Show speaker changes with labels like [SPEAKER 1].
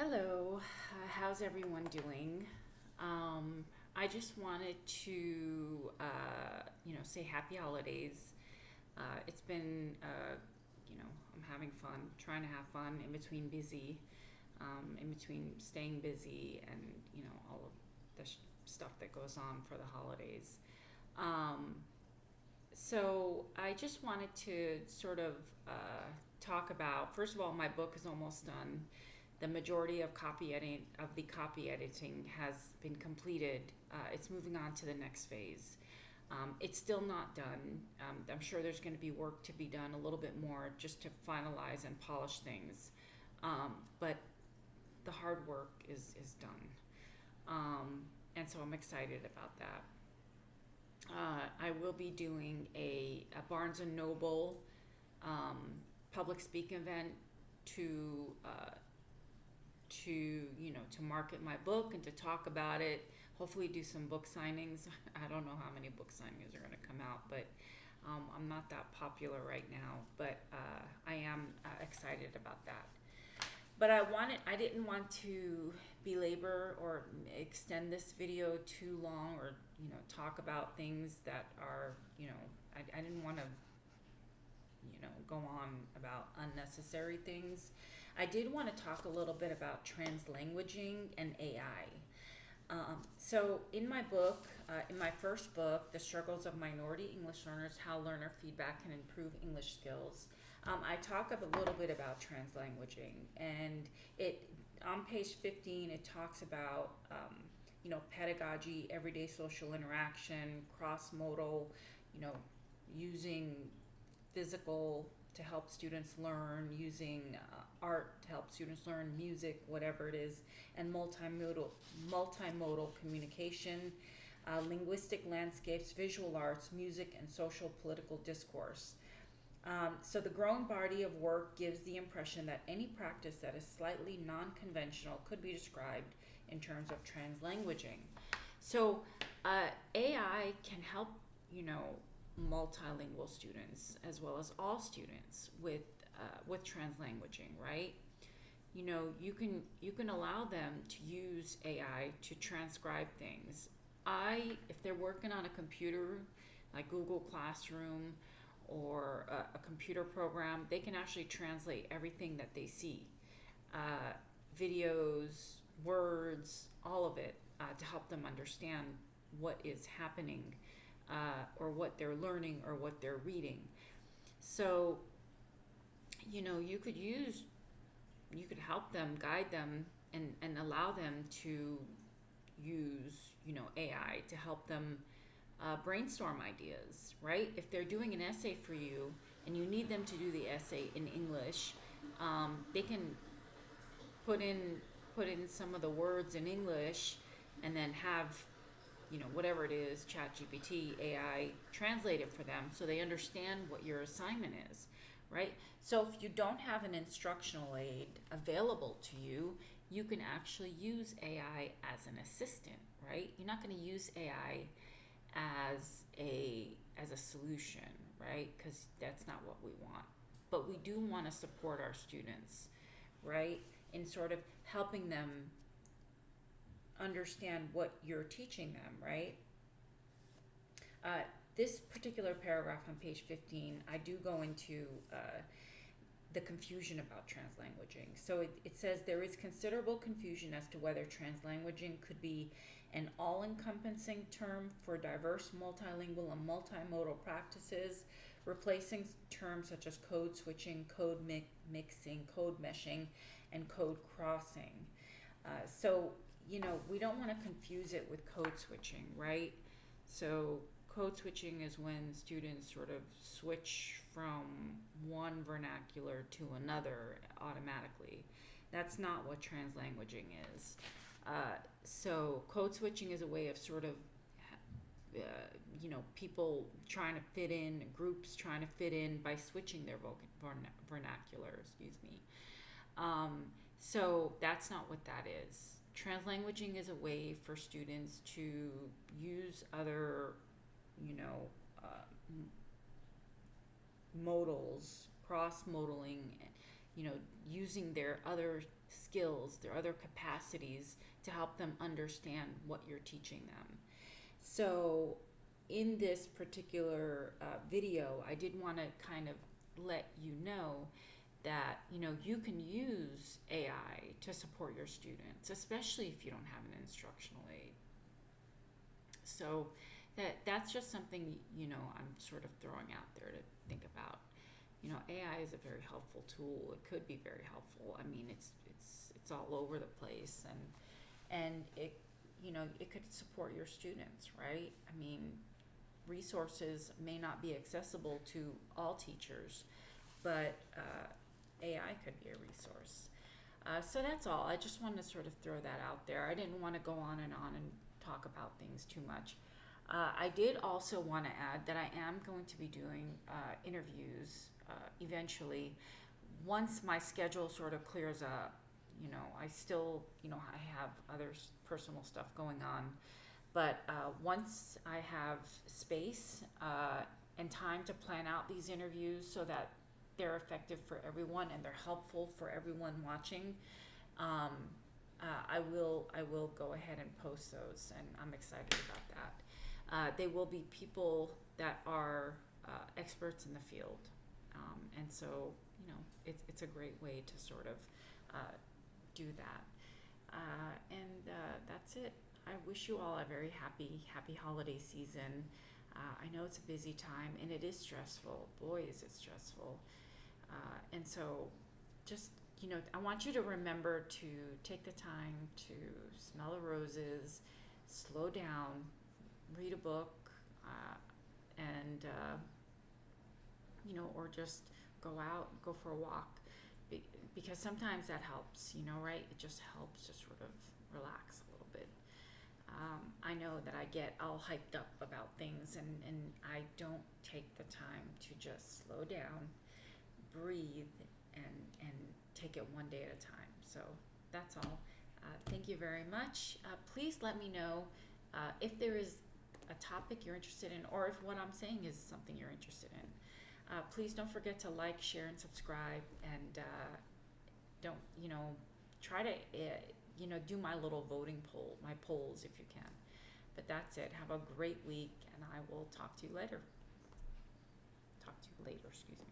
[SPEAKER 1] Hello, how's everyone doing? I just wanted to, say happy holidays. It's been, I'm having fun, trying to have fun in between in between staying busy and, all of the stuff that goes on for the holidays. Um, so I just wanted to sort of talk about, first of all, my book is almost done. The majority of the copy editing has been completed. It's moving on to the next phase. It's still not done. I'm sure there's going to be work to be done, a little bit more, just to finalize and polish things. But the hard work is done. And so I'm excited about that. I will be doing a Barnes and Noble um, public speaking event to to market my book and to talk about it. Hopefully, do some book signings. I don't know how many book signings are going to come out, but I'm not that popular right now. But I am excited about that. But I didn't want to belabor or extend this video too long, or talk about things that are I didn't want to go on about unnecessary things. I did want to talk a little bit about translanguaging and AI. So in my book, in my first book, The Struggles of Minority English Learners, How Learner Feedback Can Improve English Skills, I talk a little bit about translanguaging, and it on page 15 it talks about pedagogy, everyday social interaction, cross-modal, using physical to help students learn, using art to help students learn, music, whatever it is, and multimodal communication, linguistic landscapes, visual arts, music, and social political discourse. So the growing body of work gives the impression that any practice that is slightly non-conventional could be described in terms of translanguaging. So AI can help, multilingual students as well as all students with translanguaging, right? You can allow them to use AI to transcribe things. If they're working on a computer like Google Classroom or a computer program, they can actually translate everything that they see, uh, videos, words, all of it, to help them understand what is happening, or what they're learning or what they're reading. So, you could help them, guide them, and allow them to use, AI to help them brainstorm ideas, right? If they're doing an essay for you and you need them to do the essay in English, they can put in put in some of the words in English and then have whatever it is, ChatGPT, AI, translate it for them so they understand what your assignment is, right? So if you don't have an instructional aid available to you, you can actually use AI as an assistant, right? You're not going to use AI as a solution, right? Because that's not what we want. But we do want to support our students, right? In sort of helping them understand what you're teaching them, right? Uh, this particular paragraph on page 15, I do go into the confusion about translanguaging. So it says there is considerable confusion as to whether translanguaging could be an all-encompassing term for diverse multilingual and multimodal practices, replacing terms such as code switching, code mixing, code meshing, and code crossing. So we don't want to confuse it with code switching, right? So code switching is when students sort of switch from one vernacular to another automatically. That's not what translanguaging is. So code switching is a way of sort of, people trying to fit in, groups trying to fit in by switching their vernacular, excuse me. So that's not what that is. Translanguaging is a way for students to use other, uh, modals, cross-modaling, using their other skills, their other capacities to help them understand what you're teaching them. So, in this particular video, I did want to kind of let you know that you can use AI to support your students, especially if you don't have an instructional aide. So that's just something I'm sort of throwing out there to think about. AI is a very helpful tool. It could be very helpful. I mean, it's all over the place, and it could support your students, right? I mean, resources may not be accessible to all teachers, but AI could be a resource. So that's all. I just wanted to sort of throw that out there. I didn't want to go on and talk about things too much. I did also want to add that I am going to be doing interviews eventually once my schedule sort of clears up. I still, I have other personal stuff going on, but once I have space and time to plan out these interviews so that they're effective for everyone and they're helpful for everyone watching, I will go ahead and post those, and I'm excited about that. They will be people that are experts in the field, and so it's a great way to sort of do that. And that's it. I wish you all a very happy holiday season. I know it's a busy time and it is stressful. Boy, is it stressful. And so just, I want you to remember to take the time to smell the roses, slow down, read a book, and, or just go out, go for a walk. Because sometimes that helps, right? It just helps to sort of relax a little bit. I know that I get all hyped up about things, and I don't take the time to just slow down, breathe, and take it one day at a time. So that's all. Thank you very much. Please let me know if there is a topic you're interested in, or if what I'm saying is something you're interested in. Please don't forget to like, share, and subscribe, and don't, try to, do my little voting poll, my polls if you can. But that's it. Have a great week, and I will talk to you later. Excuse me.